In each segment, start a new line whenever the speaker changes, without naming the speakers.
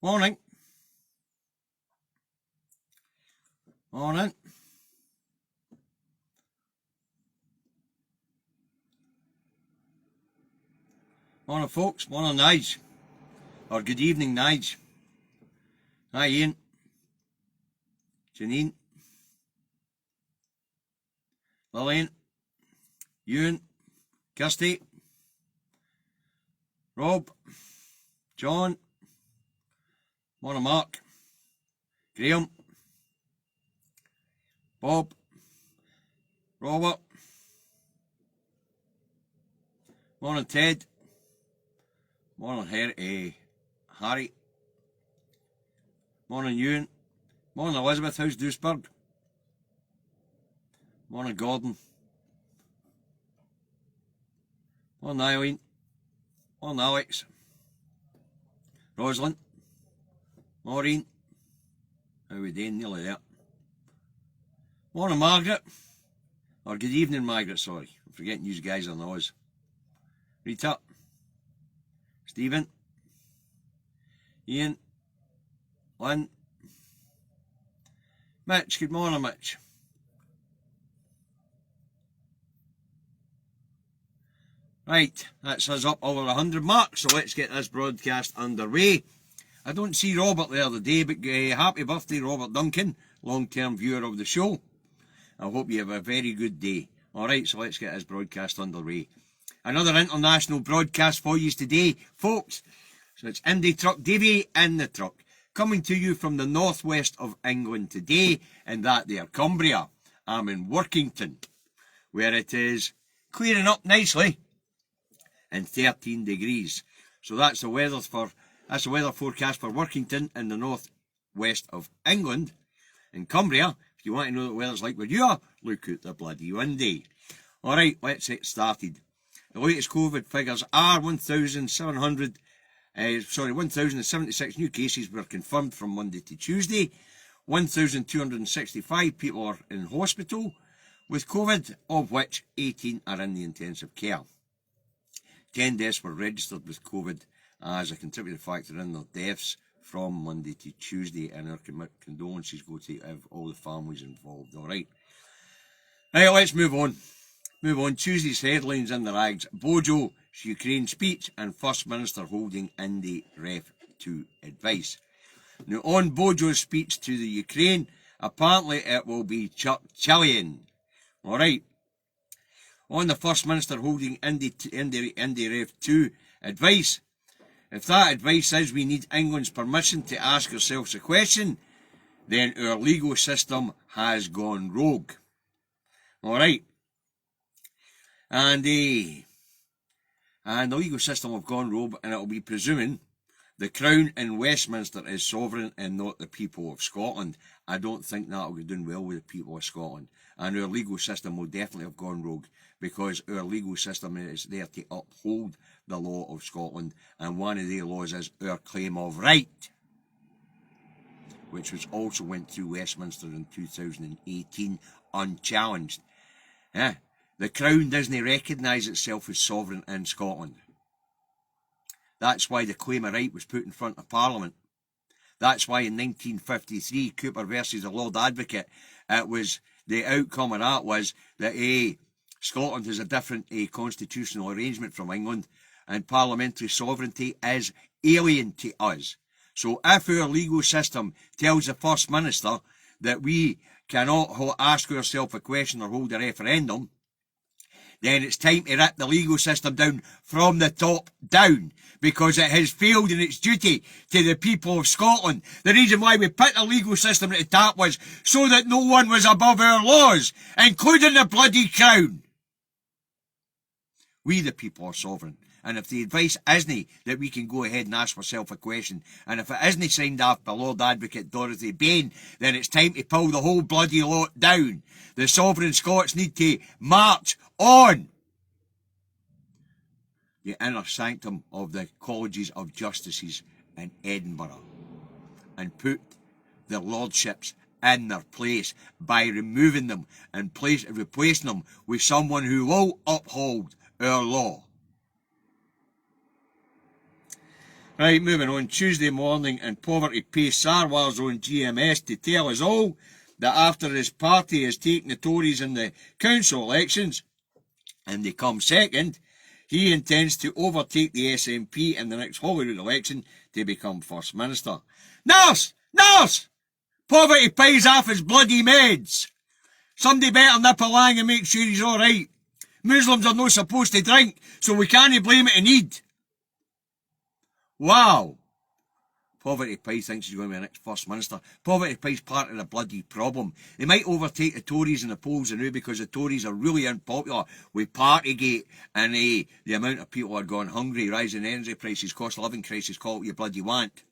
Morning. Morning. Morning, folks. Morning, Nige. Or good evening, Nige. Hi, Ian. Janine. Lillian. Ewan. Kirsty. Rob. John. Morning, Mark. Graham. Bob. Robert. Morning, Ted. Morning, Harry. Morning, Ewan. Morning, Elizabeth. How's Dewsburg? Morning, Gordon. Morning, Eileen. Morning, Alex. Rosalind. Maureen. How we doing? Nearly there. Morning, Margaret. Or good evening, Margaret, sorry. I'm forgetting you guys on the Oz. Rita. Stephen. Ian. Lynn. Mitch. Good morning, Mitch. Right, that's us up over 100 marks, so let's get this broadcast underway. I don't see Robert there today, but happy birthday, Robert Duncan, long-term viewer of the show. I hope you have a very good day. Alright, so let's get this broadcast underway. Another international broadcast for you today, folks. So it's Indytruck, Davy in the truck, coming to you from the northwest of England today, and that there, Cumbria. I'm in Workington, where it is clearing up nicely and 13 degrees. So that's the weather forecast for Workington in the northwest of England. In Cumbria, if you want to know what the weather's like where you are, look at the bloody windy. Alright, let's get started. The latest COVID figures are 1,076 new cases were confirmed from Monday to Tuesday. 1,265 people are in hospital with COVID, of which 18 are in the intensive care. 10 deaths were registered with COVID as a contributing factor in their deaths from Monday to Tuesday, and our condolences go to all the families involved. Alright. Right, let's move on. Tuesday's headlines in the rags. Bojo's Ukraine speech and First Minister holding Indy Ref 2 advice. Now, on Bojo's speech to the Ukraine, apparently it will be Chilean. Alright. On the First Minister holding Indy Ref 2 advice, if that advice is we need England's permission to ask ourselves a question, then our legal system has gone rogue. Alright. And the legal system have gone rogue, and it will be presuming the Crown in Westminster is sovereign and not the people of Scotland. I don't think that will be doing well with the people of Scotland. And our legal system will definitely have gone rogue, because our legal system is there to uphold the law of Scotland, and one of the laws is our claim of right, which was also went through Westminster in 2018 unchallenged. The Crown doesn't recognise itself as sovereign in Scotland. That's why the claim of right was put in front of Parliament. That's why in 1953, Cooper versus the Lord Advocate, it was the outcome of that was that Scotland has a different constitutional arrangement from England, and parliamentary sovereignty is alien to us. So if our legal system tells the First Minister that we cannot ask ourselves a question or hold a referendum, then it's time to rip the legal system down from the top down, because it has failed in its duty to the people of Scotland. The reason why we put the legal system at the top was so that no one was above our laws, including the bloody Crown. We the people are sovereign, and if the advice isn't that we can go ahead and ask ourselves a question, and if it isn't signed off by Lord Advocate Dorothy Bain, then it's time to pull the whole bloody lot down. The sovereign Scots need to march on. The inner sanctum of the colleges of justices in Edinburgh, and put the lordships in their place by removing them and replacing them with someone who will uphold our law. Right, moving on. Tuesday morning in Poverty Pays Sarwar's own GMS to tell us all that after his party has taken the Tories in the council elections and they come second, he intends to overtake the SNP in the next Holyrood election to become First Minister. Nurse! Nurse! Poverty pays off his bloody meds. Somebody better nip along and make sure he's alright. Muslims are not supposed to drink, so we can't blame it on Eid. Wow. Poverty Pie thinks he's going to be the next First Minister. Poverty Pie's part of the bloody problem. They might overtake the Tories in the polls now because the Tories are really unpopular with Partygate and the amount of people are going hungry, rising energy prices, cost of living crisis, call it what you bloody want.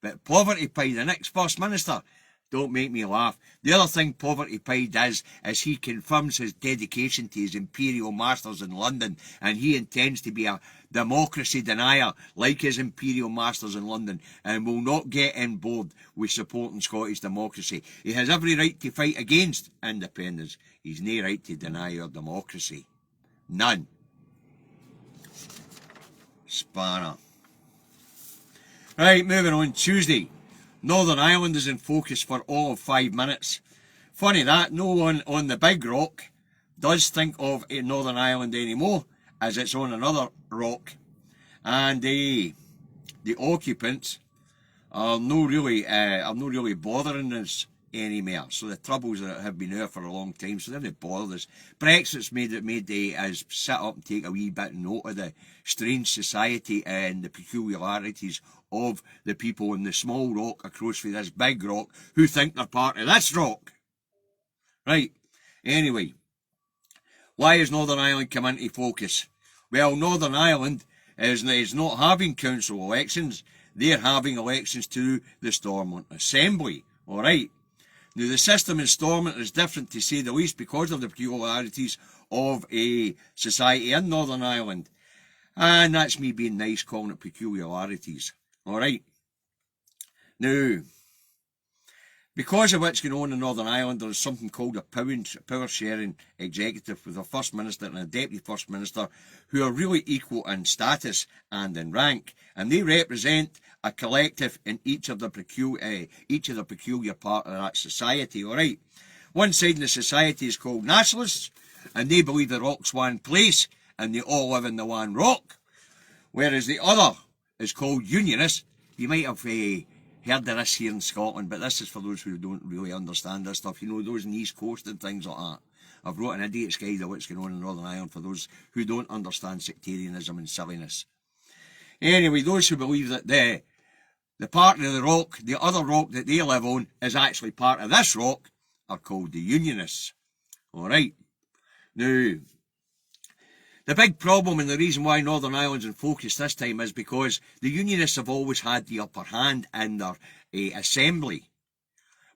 But Poverty Pie, the next First Minister, don't make me laugh. The other thing Poverty Pie does is he confirms his dedication to his imperial masters in London, and he intends to be a democracy denier like his imperial masters in London and will not get on board with supporting Scottish democracy. He has every right to fight against independence. He's no right to deny our democracy. None. Spanner. Right, moving on. Tuesday. Northern Ireland is in focus for all of 5 minutes. Funny that, no one on the big rock does think of Northern Ireland anymore, as it's on another rock. And the occupants are not really bothering us anymore. So the troubles that have been there for a long time, so they haven't bothered us. Brexit's made us sit up and take a wee bit of note of the strange society and the peculiarities of the people in the small rock across from this big rock who think they're part of this rock. Right, anyway, why has Northern Ireland come into focus? Well, Northern Ireland is not having council elections, they're having elections to the Stormont Assembly, alright? Now, the system in Stormont is different, to say the least, because of the peculiarities of a society in Northern Ireland. And that's me being nice, calling it peculiarities. Alright. Now, because of what's going on in Northern Ireland, there is something called a power sharing executive with a First Minister and a Deputy First Minister who are really equal in status and in rank. And they represent a collective in each of the peculiar part of that society, alright? One side of the society is called nationalists, and they believe the rock's one place, and they all live in the one rock. Whereas the other is called unionists. You might have heard of this here in Scotland, but this is for those who don't really understand this stuff. You know, those in the East Coast and things like that. I've wrote an idiot's guide of what's going on in Northern Ireland for those who don't understand sectarianism and silliness. Anyway, those who believe that the part of the rock, the other rock that they live on, is actually part of this rock, are called the unionists. Alright. Now, the big problem and the reason why Northern Ireland's in focus this time is because the unionists have always had the upper hand in their assembly.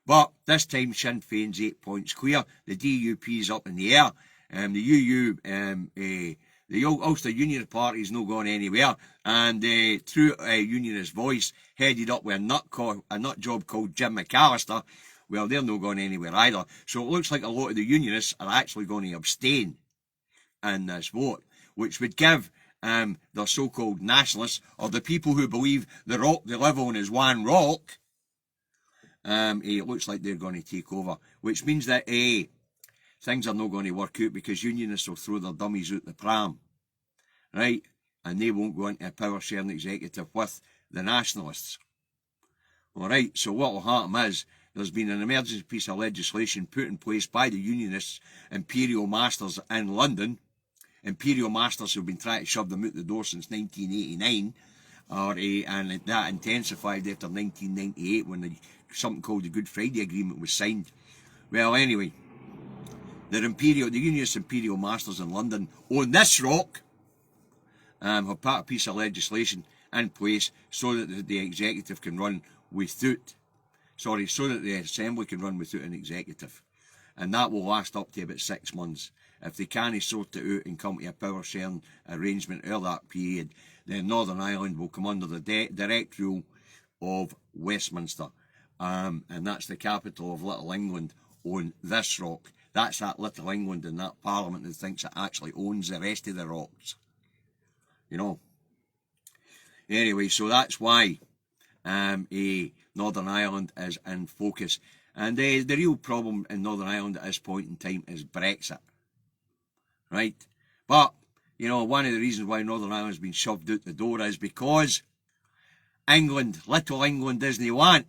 But this time Sinn Féin's 8 points clear. The DUP's up in the air. The UU, the Ulster Union Party is not going anywhere. And through a unionist voice, headed up with a nut job called Jim McAllister, well, they're not going anywhere either. So it looks like a lot of the unionists are actually going to abstain in this vote, which would give the so-called nationalists, or the people who believe the rock they live on is one rock, it looks like they're going to take over, which means that things are not going to work out because unionists will throw their dummies out the pram, right? And they won't go into a power sharing executive with the nationalists. Alright, so what will happen is there's been an emergency piece of legislation put in place by the unionists, imperial masters in London, imperial masters who've been trying to shove them out the door since 1989, and that intensified after 1998 when something called the Good Friday Agreement was signed. Well, anyway, the unionist imperial masters in London on this rock have put a piece of legislation in place so that the executive can run without, so that the assembly can run without an executive. And that will last up to about 6 months. If they can't sort it out and come to a power sharing arrangement over that period, then Northern Ireland will come under the direct rule of Westminster. And that's the capital of Little England on this rock. That's that Little England and that Parliament that thinks it actually owns the rest of the rocks. You know. Anyway, so that's why Northern Ireland is in focus. And the real problem in Northern Ireland at this point in time is Brexit. Right? But, you know, one of the reasons why Northern Ireland's been shoved out the door is because England, little England, doesn't want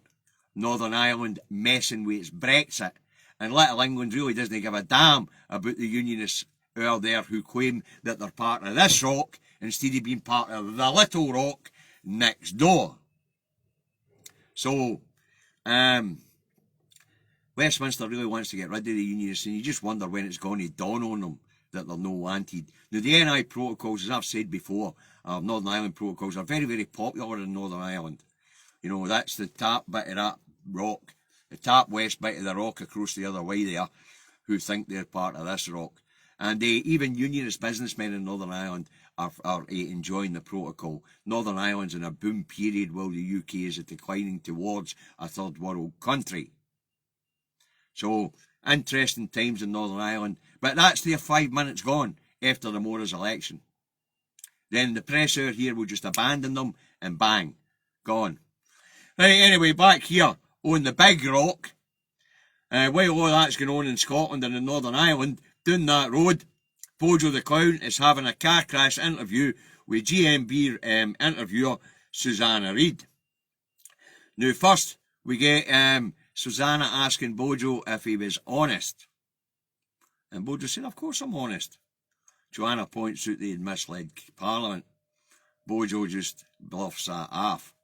Northern Ireland messing with its Brexit. And little England really doesn't give a damn about the unionists out there who claim that they're part of this rock instead of being part of the little rock next door. So, Westminster really wants to get rid of the unionists, and you just wonder when it's going to dawn on them that they're no wanted. Now, the NI protocols, as I've said before, Northern Ireland protocols, are very, very popular in Northern Ireland. You know, that's the top bit of that rock, the top west bit of the rock across the other way there, who think they're part of this rock. And even unionist businessmen in Northern Ireland are enjoying the protocol. Northern Ireland's in a boom period while the UK is declining towards a third world country. So, interesting times in Northern Ireland. But that's their 5 minutes gone after the Mora's election. Then the press out here will just abandon them and bang, gone. Right, anyway, back here on the big rock, while all that's going on in Scotland and in Northern Ireland, down that road, Bojo the Clown is having a car crash interview with GMB interviewer Susanna Reid. Now first, we get Susanna asking Bojo if he was honest. And Bojo said, of course I'm honest. Joanna points out they had misled Parliament. Bojo just bluffs that off.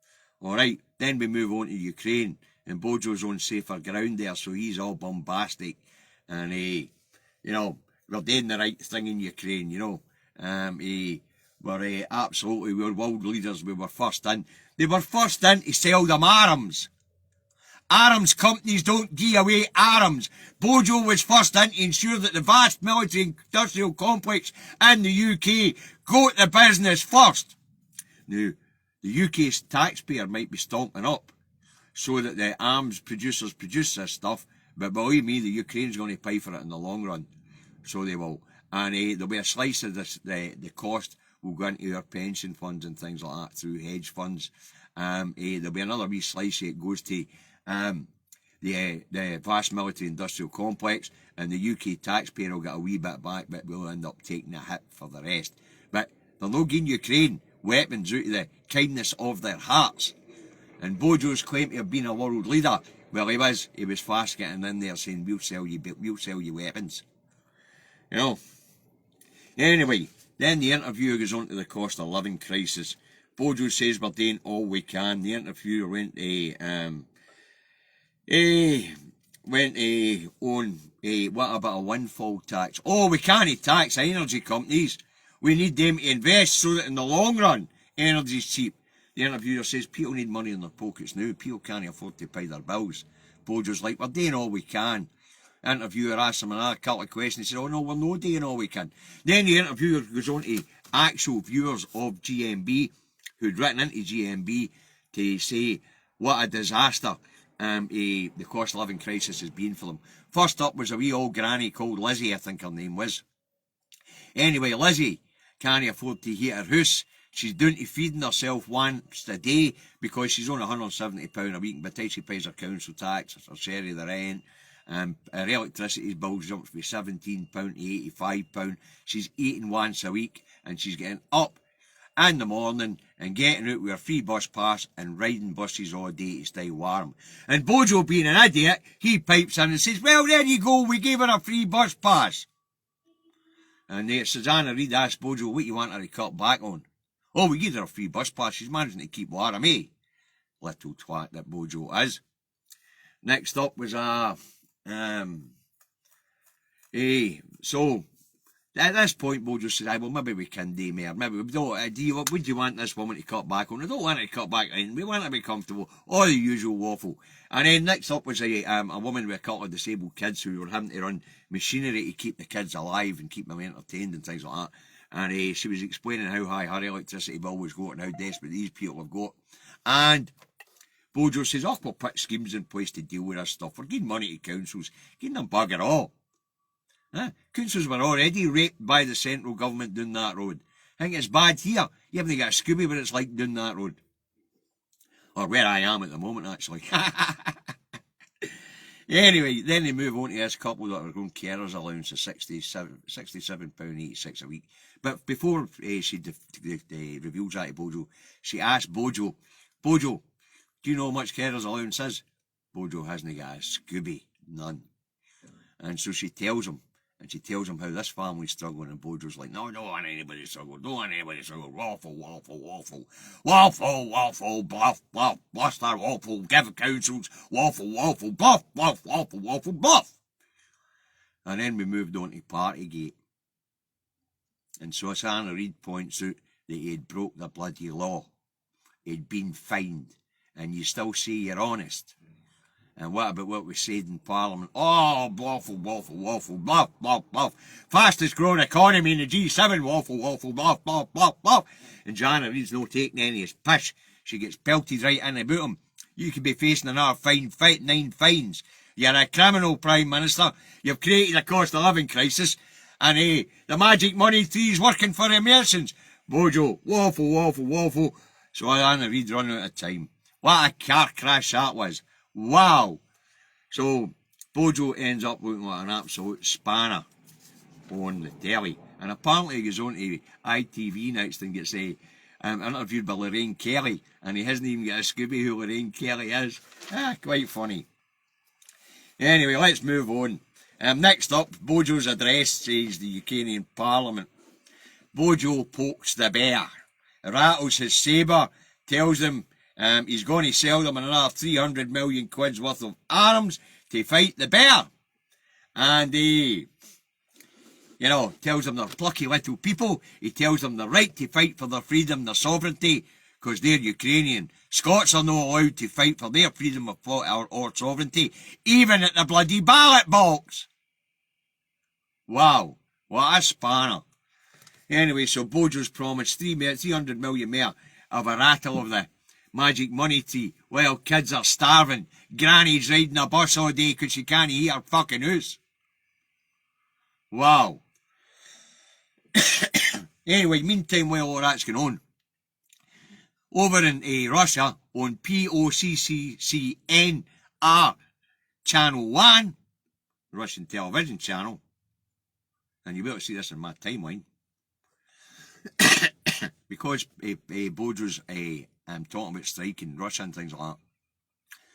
Alright, then we move on to Ukraine. And Bojo's on safer ground there, so he's all bombastic. And, you know, we're doing the right thing in Ukraine, you know. We're absolutely, we're world leaders. We were first in. They were first in to sell them arms. Arms companies don't give away arms. Bojo was first in to ensure that the vast military industrial complex in the UK got the business first. Now, the UK's taxpayer might be stomping up so that the arms producers produce this stuff, but believe me, the Ukraine's going to pay for it in the long run. So they will. And there'll be a slice of this, the cost will go into our pension funds and things like that through hedge funds. There'll be another wee slice it goes to the vast military industrial complex, and the UK taxpayer will get a wee bit back, but we'll end up taking a hit for the rest. But they're not giving Ukraine weapons out of the kindness of their hearts. And Bojo's claim to have been a world leader, well, he was fast getting in there saying, we'll sell you weapons. You know. Anyway, then the interviewer goes on to the cost of living crisis. Bojo says we're doing all we can. The interviewer went on what about a windfall tax? Oh, we can't tax energy companies. We need them to invest so that in the long run, energy's cheap. The interviewer says people need money in their pockets now. People can't afford to pay their bills. Bojo's like, we're doing all we can. The interviewer asks him another couple of questions. He says, oh no, we're not doing all we can. Then the interviewer goes on to actual viewers of GMB who'd written into GMB to say what a disaster the cost of living crisis has been for them. First up was a wee old granny called Lizzie, I think her name was. Anyway, Lizzie can't afford to heat her house. She's down to feeding herself once a day because she's on £170 a week, and by the time she pays her council tax, her share of the rent, her electricity bill jumps from £17 to £85. She's eating once a week, and she's getting up in the morning and getting out with her free bus pass and riding buses all day to stay warm. And Bojo, being an idiot, he pipes in and says, well, there you go, we gave her a free bus pass. And Susanna Reid asked Bojo, what you want her to cut back on? Oh, we gave her a free bus pass, she's managing to keep warm, eh? Little twat that Bojo is. Next up was so at this point Bojo said, well, maybe we can do more. Maybe we don't. Would you want this woman to cut back on? I don't want her to cut back on. We want her to be comfortable. All the usual waffle. And then next up was a woman with a couple of disabled kids who were having to run machinery to keep the kids alive and keep them entertained and things like that. And she was explaining how high her electricity bill was going and how desperate these people have got. And Bojo says, oh, we'll put schemes in place to deal with this stuff. We're giving money to councils, giving them bugger all. Councils were already raped by the central government down that road. Think it's bad here. You haven't got a Scooby what it's like down that road. Or where I am at the moment, actually. Anyway, then they move on to this couple that are going carers allowance of £67.86 a week. But before she reveals that to Bojo, she asks Bojo, do you know how much carers allowance is? Bojo hasn't got a Scooby, none. And so she tells him, how this family's struggling, and Bojo's like, no, don't want anybody to struggle, waffle, bluff, bluster, waffle, give counsels, waffle, bluff, bluff. And then we moved on to Partygate. And so Anna Reid points out that he had broke the bloody law. He'd been fined, and you still say you're honest. And what about what we said in Parliament? Oh, waffle, bluff. Fastest growing economy in the G7, waffle, bluff. And Anna Reid's no taking any of his pish. She gets pelted right in about him. You could be facing another 9 fines. You're a criminal, Prime Minister. You've created a cost of living crisis. And the magic money tree's working for the Americans. Bojo, waffle. So Anna Reid run out of time. What a car crash that was. Wow. So Bojo ends up looking like an absolute spanner on the telly. And apparently he goes on to ITV next and gets interviewed by Lorraine Kelly. And he hasn't even got a Scooby who Lorraine Kelly is. Quite funny. Anyway, let's move on. Next up, Bojo's address, says the Ukrainian Parliament. Bojo pokes the bear, rattles his sabre, tells them he's going to sell them another 300 million quid's worth of arms to fight the bear. And tells them they're plucky little people. He tells them the right to fight for their freedom, their sovereignty, because they're Ukrainian. Scots are not allowed to fight for their freedom of thought or sovereignty, even at the bloody ballot box. Wow, what a spanner. Anyway, so Bojo's promised 300 million more of a rattle of the magic money tree while kids are starving. Granny's riding a bus all day because she can't eat her fucking house. Wow. Anyway, meantime, while all that's going on, over in Russia, on POCCCNR Channel 1, Russian television channel, and you'll be able to see this in my timeline, because Bojo's talking about strike in Russia and things like that,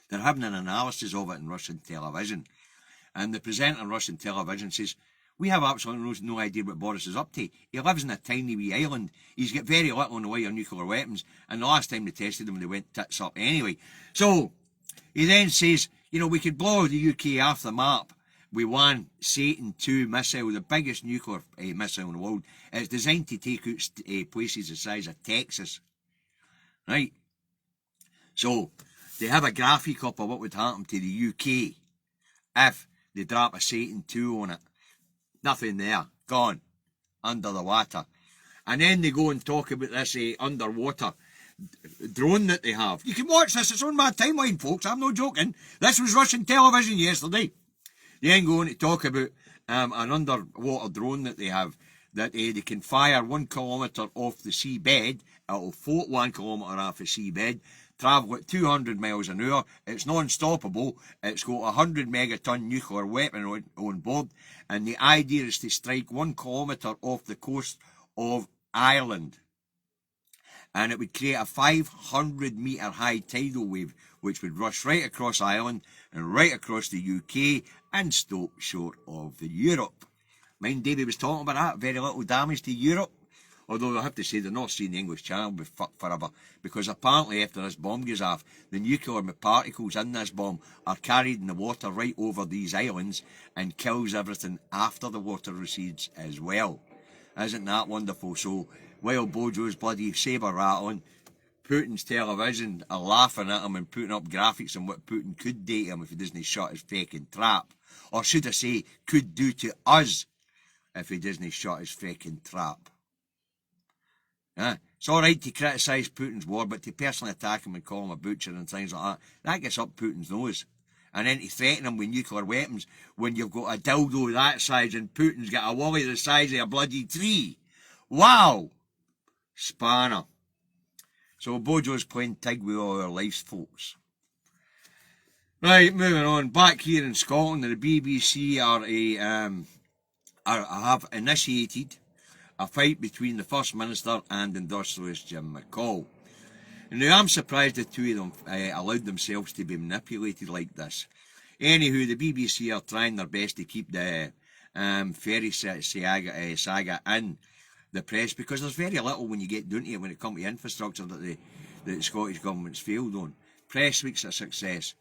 they're having an analysis of it in Russian television. And the presenter on Russian television says, we have absolutely no idea what Boris is up to. He lives in a tiny wee island. He's got very little in the way of nuclear weapons. And the last time they tested them, they went tits up anyway. So he then says, we could blow the UK off the map with one Satan II missile, the biggest nuclear missile in the world. It's designed to take out places the size of Texas. Right? So they have a graphic up of what would happen to the UK if they drop a Satan II on it. Nothing there. Gone. Under the water. And then they go and talk about this underwater drone that they have. You can watch this. It's on my timeline, folks. I'm not joking. This was Russian television yesterday. They then go on to talk about an underwater drone that they have, that they can fire 1 kilometre off the seabed. It'll float 1 kilometre off the seabed, travel at 200 miles an hour. It's non-stoppable. It's got a 100 megaton nuclear weapon on board. And the idea is to strike 1 kilometre off the coast of Ireland. And it would create a 500 metre high tidal wave, which would rush right across Ireland and right across the UK and stop short of the Europe. Mind Davy was talking about that, very little damage to Europe. Although I have to say the North Sea and the English Channel will be fucked forever, because apparently after this bomb goes off, the nuclear particles in this bomb are carried in the water right over these islands and kills everything after the water recedes as well. Isn't that wonderful? So while Bojo's bloody sabre rattling, Putin's television are laughing at him and putting up graphics on what Putin could do to him if he doesn't shut his fucking trap. Or should I say, could do to us if he doesn't shut his fucking trap. It's alright to criticise Putin's war, but to personally attack him and call him a butcher and things like that gets up Putin's nose. And then to threaten him with nuclear weapons when you've got a dildo that size and Putin's got a wally the size of a bloody tree. Wow! spanner. So Bojo's playing tig with all our lives, folks. Right, moving on. Back here in Scotland, the BBC have initiated a fight between the First Minister and industrialist Jim McCall. And now I'm surprised the two of them allowed themselves to be manipulated like this. Anywho, the BBC are trying their best to keep the ferry saga in the press, because there's very little when you get down to it when it comes to infrastructure that the Scottish Government's failed on. Press Week's a success.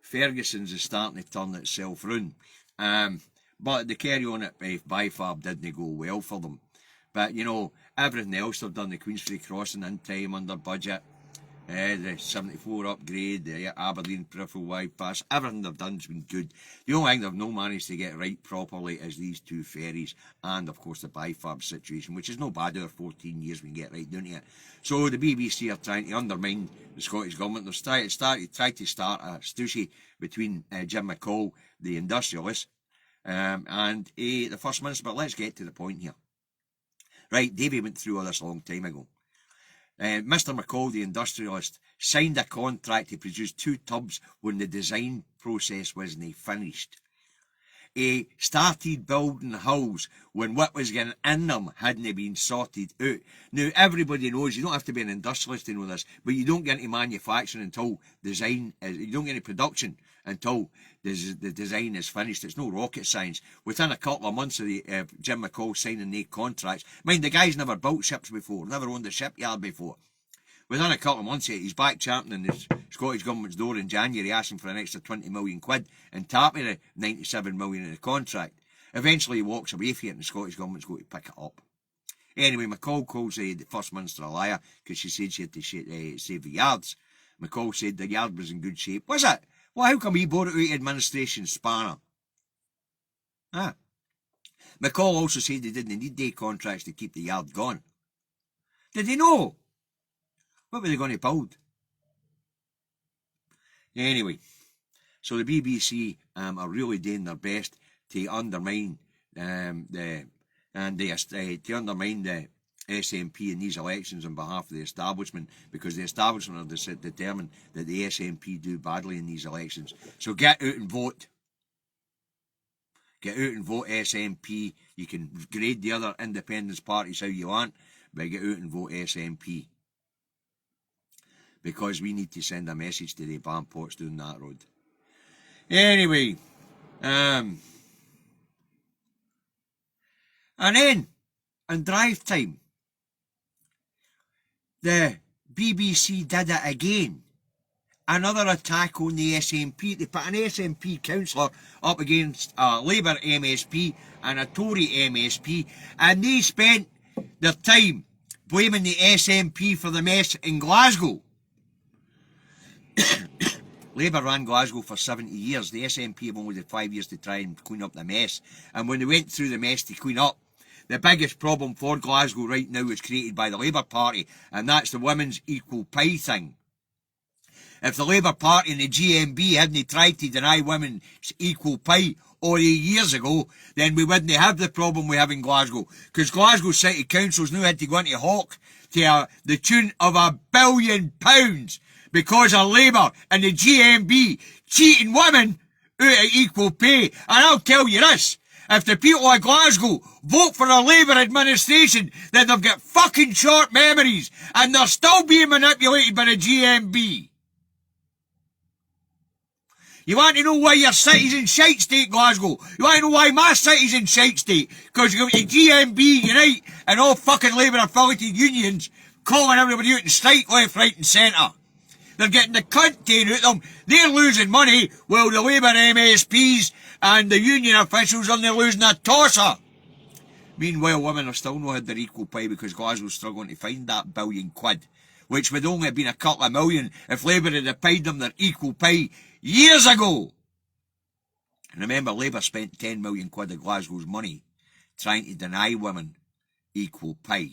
Ferguson's is starting to turn itself round. But the carry on at Bifab didn't go well for them. But, you know, everything else they've done, the Queensferry Crossing in time under budget, the 74 upgrade, the Aberdeen peripheral bypass, everything they've done's been good. The only thing they've not managed to get right properly is these two ferries and, of course, the Bifab situation, which is no bad. Over 14 years we can get right down to it. So the BBC are trying to undermine the Scottish Government. They've tried to start a stooshy between Jim McCall, the industrialist, and the First Minister. But let's get to the point here. Right, Davy went through all this a long time ago. Mr. McCall, the industrialist, signed a contract to produce 2 tubs when the design process wasn't finished. He started building hulls when what was going in them hadn't been sorted out. Now, everybody knows, you don't have to be an industrialist to know this, but you don't get into manufacturing until design, you don't get into production until the design is finished. It's no rocket science. Within a couple of months of Jim McCall signing the contracts, mind, the guy's never built ships before, never owned a shipyard before. Within a couple of months, he's back championing the Scottish Government's door in January, asking for an extra 20 million quid and tapping the 97 million in the contract. Eventually, he walks away from it and the Scottish Government's going to pick it up. Anyway, McCall calls the First Minister a liar because she said she had to save the yards. McCall said the yard was in good shape. Was it? Well, how come he bought it out of administration spanner? McCall also said they didn't need day contracts to keep the yard going. Did he know? What were they going to build? Anyway, so the BBC are really doing their best to undermine the SNP in these elections on behalf of the establishment, because the establishment are determined that the SNP do badly in these elections. So get out and vote. Get out and vote SNP. You can grade the other independence parties how you want, but get out and vote SNP. Because we need to send a message to the Bampots down that road. Anyway, and then, on drive time, the BBC did it again. Another attack on the SNP. They put an SNP councillor up against a Labour MSP and a Tory MSP, and they spent their time blaming the SNP for the mess in Glasgow. Labour ran Glasgow for 70 years. The SNP have only had 5 years to try and clean up the mess. And when they went through the mess to clean up, the biggest problem for Glasgow right now is created by the Labour Party, and that's the women's equal pay thing. If the Labour Party and the GMB hadn't tried to deny women equal pay all 8 years ago, then we wouldn't have the problem we have in Glasgow. Because Glasgow City Council's now had to go into hawk to the tune of £1 billion because of Labour and the GMB cheating women out of equal pay. And I'll tell you this, if the people of Glasgow vote for a Labour administration, then they've got fucking short memories and they're still being manipulated by the GMB. You want to know why your city's in shite state, Glasgow? You want to know why my city's in shite state? Because you've got the GMB, Unite, and all fucking Labour affiliated unions calling everybody out in strike left, right and centre. They're getting the cunt taken out of them. They're losing money, while the Labour MSPs and the union officials are losing a tosser. Meanwhile, women have still not had their equal pay because Glasgow's struggling to find that £1 billion, which would only have been a couple of million if Labour had paid them their equal pay years ago. And remember, Labour spent £10 million of Glasgow's money trying to deny women equal pay.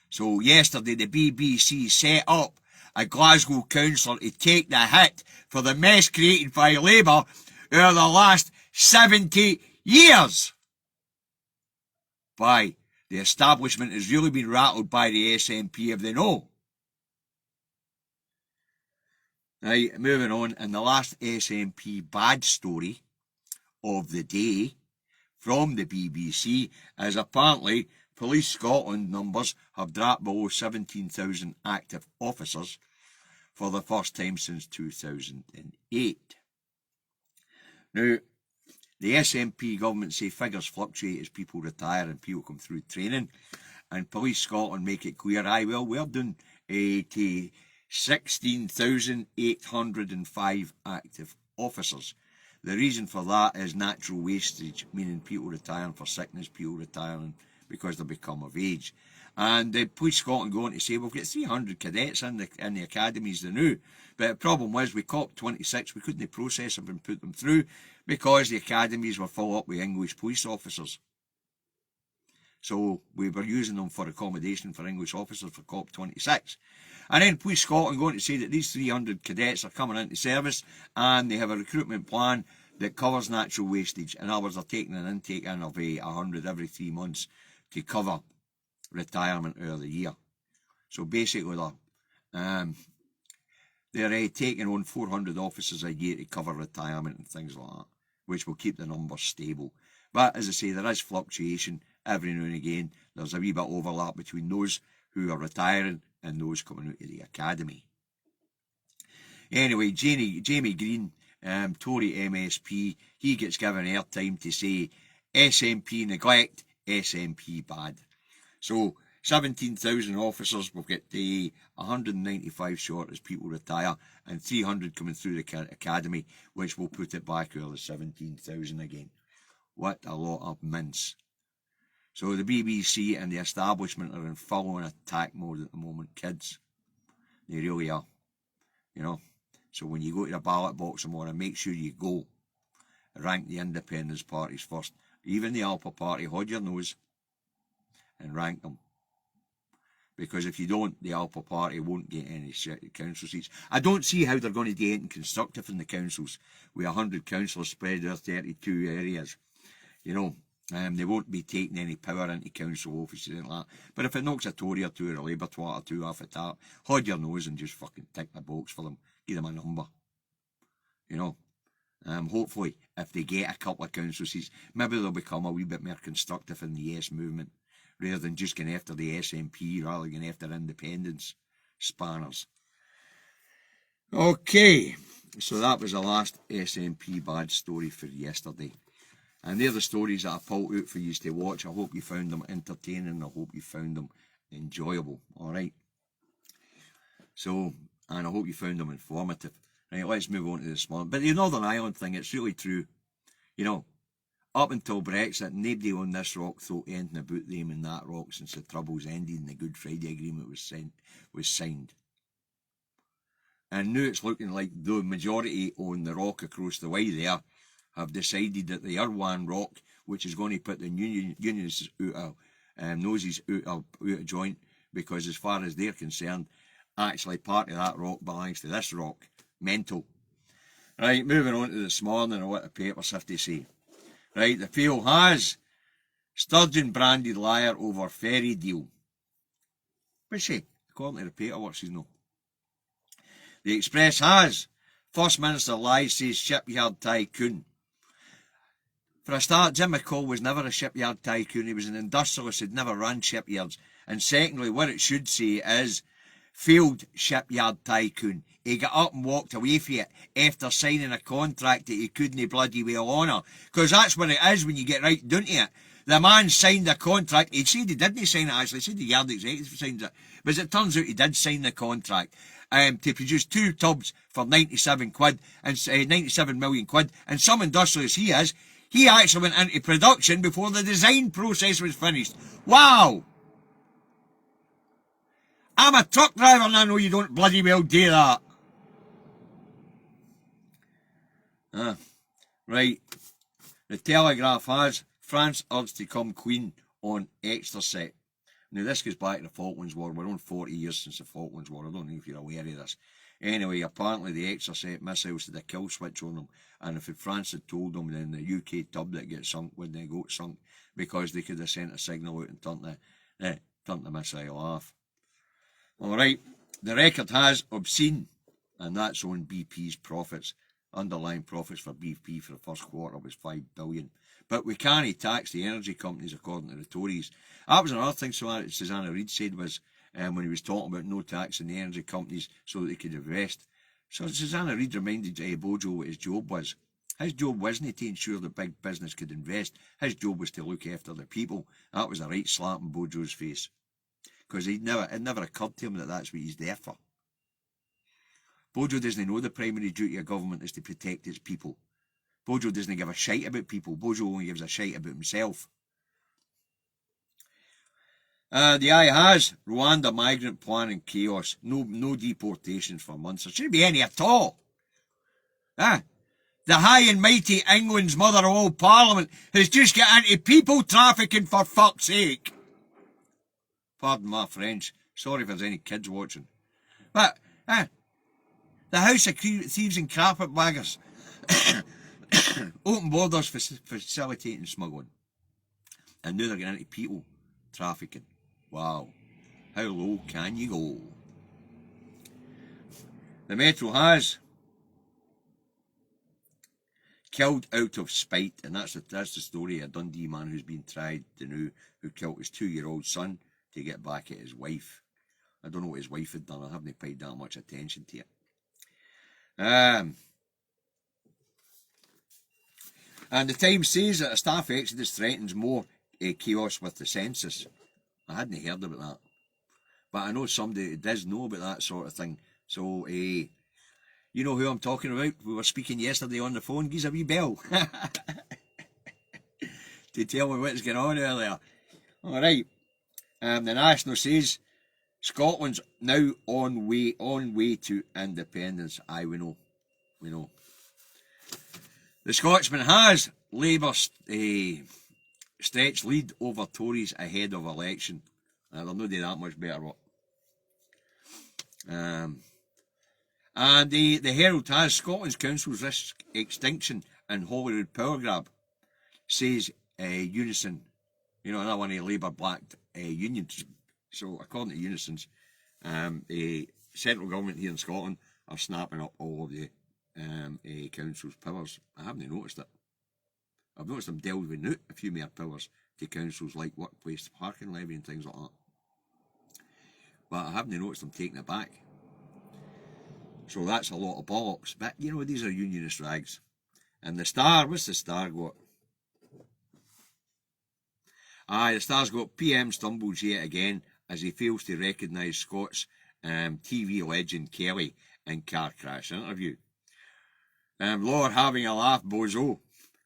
So yesterday the BBC set up a Glasgow councillor to take the hit for the mess created by Labour over the last 70 years by The establishment has really been rattled by the SNP, if they know. Right, moving on, and the last SNP bad story of the day from the BBC is apparently Police Scotland numbers have dropped below 17,000 active officers for the first time since 2008. Now, the SNP government say figures fluctuate as people retire and people come through training, and Police Scotland make it clear, we're doing to 16,805 active officers. The reason for that is natural wastage, meaning people retiring for sickness, people retiring because they become of age. And Police Scotland go on to say, we've got 300 cadets in the academies they knew. But the problem was, with COP26, we couldn't process them and put them through because the academies were full up with English police officers. So we were using them for accommodation for English officers for COP26. And then Police Scotland going to say that these 300 cadets are coming into service and they have a recruitment plan that covers natural wastage. In other words, they're taking an intake in of 100 every 3 months to cover retirement of the year. So basically they're taking on 400 officers a year to cover retirement and things like that, which will keep the numbers stable. But as I say, there is fluctuation every now and again. There's a wee bit of overlap between those who are retiring and those coming out of the academy. Anyway, Jamie Green, Tory MSP, he gets given airtime to say SNP neglect, SNP bad. So 17,000 officers, we've got 195 short as people retire and 300 coming through the academy, which will put it back to the 17,000 again. What a lot of mince. So the BBC and the establishment are in full-on attack mode at the moment, kids. They really are, you know. So when you go to the ballot box tomorrow, make sure you go. Rank the independence parties first. Even the Alpha Party, hold your nose and rank them. Because if you don't, the Alpha Party won't get any council seats. I don't see how they're going to do anything constructive in the councils with 100 councillors spread over 32 areas. You know, they won't be taking any power into council offices and like that. But if it knocks a Tory or two or a Labour twat or two off the top, hold your nose and just fucking tick the box for them. Give them a number. You know. Hopefully, if they get a couple of council seats, maybe they'll become a wee bit more constructive in the Yes movement, rather than just going after the SNP, rather than going after independence spanners. Okay, so that was the last SNP bad story for yesterday. And they're the stories that I pulled out for you to watch. I hope you found them entertaining. I hope you found them enjoyable. All right. So, and I hope you found them informative. Right, let's move on to this morning. But the Northern Ireland thing, it's really true. You know, up until Brexit, nobody on this rock thought anything about them and that rock since the Troubles ended and the Good Friday Agreement was signed. And now it's looking like the majority on the rock across the way there have decided that the one rock, which is going to put the unions out of noses out of joint, because as far as they're concerned, actually part of that rock belongs to this rock. Mental. Right, moving on to this morning and what the papers have to say. Right, the Fail has Sturgeon branded liar over ferry deal. What's she? According to the paperwork, she's no. The Express has First Minister lies, says shipyard tycoon. For a start, Jim McCall was never a shipyard tycoon. He was an industrialist who'd never ran shipyards. And secondly, what it should say is failed shipyard tycoon. He got up and walked away from it after signing a contract that he couldn't bloody well honour. Because that's what it is when you get right down to it. The man signed a contract. He said he didn't sign it actually. He said the yard executive signed it. But as it turns out, he did sign the contract to produce 2 tubs for 97 million quid. And some industrialist he actually went into production before the design process was finished. Wow! I'm a truck driver and I know you don't bloody well do that. Right. The Telegraph has France urged to come Queen on Exeter. Now this goes back to the Falklands War. We're on 40 years since the Falklands War. I don't know if you're aware of this. Anyway, apparently the exocet missiles had a kill switch on them, and if France had told them, then the UK tub that gets sunk wouldn't go sunk, because they could have sent a signal out and turned the missile off. Alright, the record has obscene, and that's on BP's profits. Underlying profits for BP for the first quarter was 5 billion. But we can't tax the energy companies according to the Tories. That was another thing Susanna Reid said was, when he was talking about no tax on the energy companies so that they could invest. So Susanna Reid reminded Bojo what his job was. His job wasn't to ensure that big business could invest. His job was to look after the people. That was a right slap in Bojo's face. Because it never occurred to him that that's what he's there for. Bojo doesn't know the primary duty of government is to protect its people. Bojo doesn't give a shite about people. Bojo only gives a shite about himself. The eye has Rwanda migrant plan in chaos. No deportations for months. There shouldn't be any at all. The high and mighty England's mother of all parliament has just got into people trafficking, for fuck's sake. Pardon my French. Sorry if there's any kids watching. But, the House of Thieves and Carpetbaggers open borders for facilitating smuggling. And now they're getting into people trafficking. Wow. How low can you go? The Metro has killed out of spite, and that's the story of a Dundee man who's been tried who killed his 2-year-old son to get back at his wife. I don't know what his wife had done. I haven't paid that much attention to it. And the Times says that a staff exodus threatens more chaos with the census. I hadn't heard about that. But I know somebody who does know about that sort of thing. So, you know who I'm talking about? We were speaking yesterday on the phone. Give us a wee bell. To tell me what's going on earlier. Alright. The National says Scotland's now on way to independence. Aye, we know. The Scotsman has Labour stretch lead over Tories ahead of election. They're not doing that much better. What? And the Herald has Scotland's councils risk extinction and Holyrood power grab. Says Unison, another one of the Labour-backed unions. So according to Unison's, the central government here in Scotland are snapping up all of the council's powers. I haven't noticed it. I've noticed them delving out a few more powers to councils like workplace parking levy and things like that. But I haven't noticed them taking it back. So that's a lot of bollocks. But, these are unionist rags. And the Star, what's the Star got? The Star's got PM stumbles yet again as he fails to recognise Scott's TV legend Kelly in car crash interview. Lord having a laugh, bozo.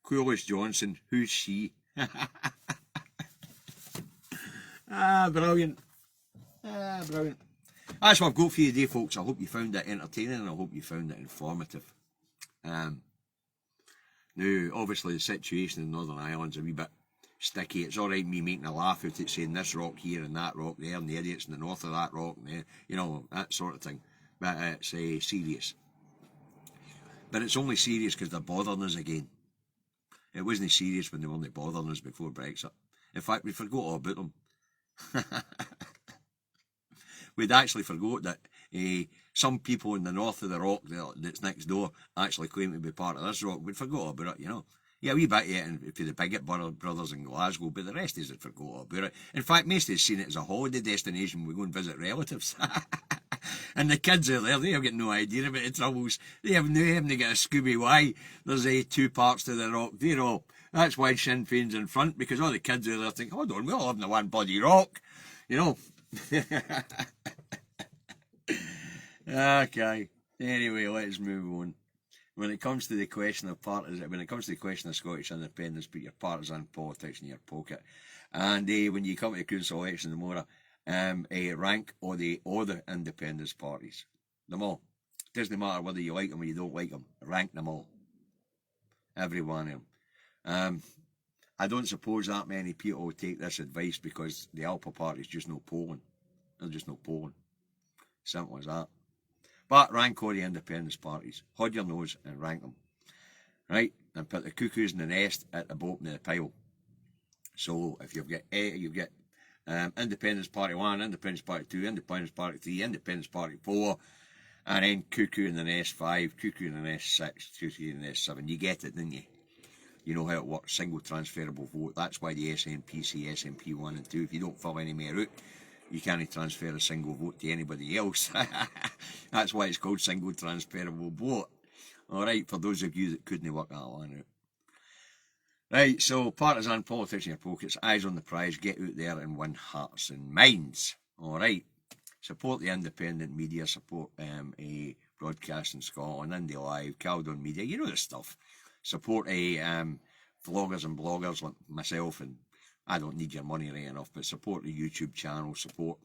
Coolest Johnson, who's she? Brilliant. Brilliant. That's what I've got for you today, folks. I hope you found it entertaining and I hope you found it informative. Now, obviously the situation in Northern Ireland's a wee bit sticky. It's alright me making a laugh out it, saying this rock here and that rock there and the idiots in the north of that rock, and that sort of thing. But it's serious. But it's only serious because they're bothering us again. It wasn't serious when they weren't bothering us before Brexit. In fact, we forgot all about them. We'd actually forgot that some people in the north of the rock that's next door actually claim to be part of this rock. We'd forgot about it, Yeah, a wee bit yet for the Bigot brothers in Glasgow, but the rest of us had forgot about it. In fact, most of us seen it as a holiday destination when we go and visit relatives. And the kids out there, they have got no idea about the troubles. They haven't got a Scooby why there's 2 parts to the rock. That's why Sinn Féin's in front, because all the kids out there think, hold on, we all live in the one bloody rock. Okay. Anyway, let's move on. When it comes to the question of Scottish independence, put your partisan politics in your pocket. And when you come to the council election tomorrow, rank all the independence parties. Them all. It doesn't matter whether you like them or you don't like them. Rank them all. Every one of them. I don't suppose that many people will take this advice because the Alpha Party's just no polling. They're just no polling. Simple as that. But rank all the independence parties. Hold your nose and rank them. Right? And put the cuckoos in the nest at the bottom of the pile. So if you've got Independence Party 1, Independence Party 2, Independence Party 3, Independence Party 4, and then cuckoo in the nest 5, cuckoo in the nest 6, cuckoo in the nest 7. You get it, didn't you? You know how it works, single transferable vote. That's why the SNP say SNP 1 and 2. If you don't fill any more out, you can't transfer a single vote to anybody else. That's why it's called single transferable vote. Alright, for those of you that couldn't work that one out. Right, so partisan politics in your pockets, eyes on the prize, get out there and win hearts and minds. Alright, support the independent media, support a broadcast in Scotland, Indy Live, Caldon Media, you know the stuff. Support vloggers and bloggers like myself, and I don't need your money right enough, but support the YouTube channel, support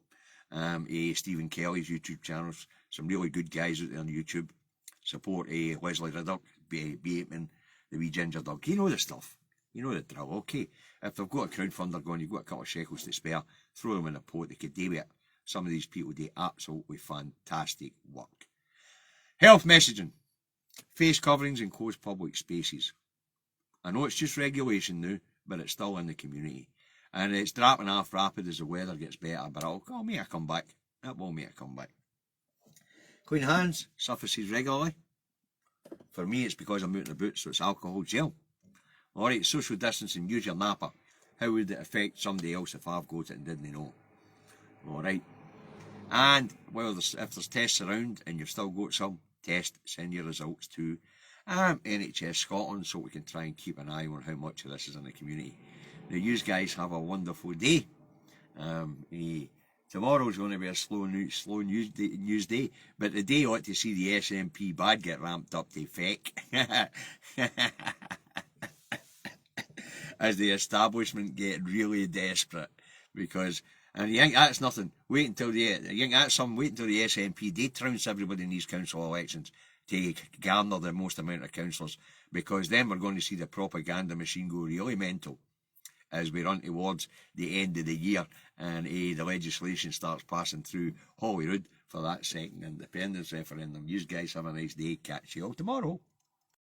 Stephen Kelly's YouTube channels, some really good guys out there on YouTube. Support Leslie Riddock, Bateman, the wee ginger dog. You know the stuff. You know the drill, okay. If they've got a crowdfunder going, you've got a couple of shekels to spare, throw them in a pot, they could do it. Some of these people do absolutely fantastic work. Health messaging. Face coverings in closed public spaces. I know it's just regulation now, but it's still in the community. And it's dropping off rapid as the weather gets better, but it'll make a comeback. It will make a comeback. Clean hands, surfaces regularly. For me, it's because I'm out and about, so it's alcohol gel. Alright, social distancing, use your napper. How would it affect somebody else if I've got it and didn't know? Alright. And, well, if there's tests around and you've still got some, test, send your results to NHS Scotland so we can try and keep an eye on how much of this is in the community. Now, you guys have a wonderful day. Tomorrow's going to be a slow news day, but today ought to see the SNP bad get ramped up to fake. As the establishment get really desperate, because, and you think that's nothing, wait until the SNP, they trounce everybody in these council elections to garner the most amount of councillors, because then we're going to see the propaganda machine go really mental as we run towards the end of the year and the legislation starts passing through Holyrood for that second independence referendum. You guys have a nice day. Catch you all tomorrow.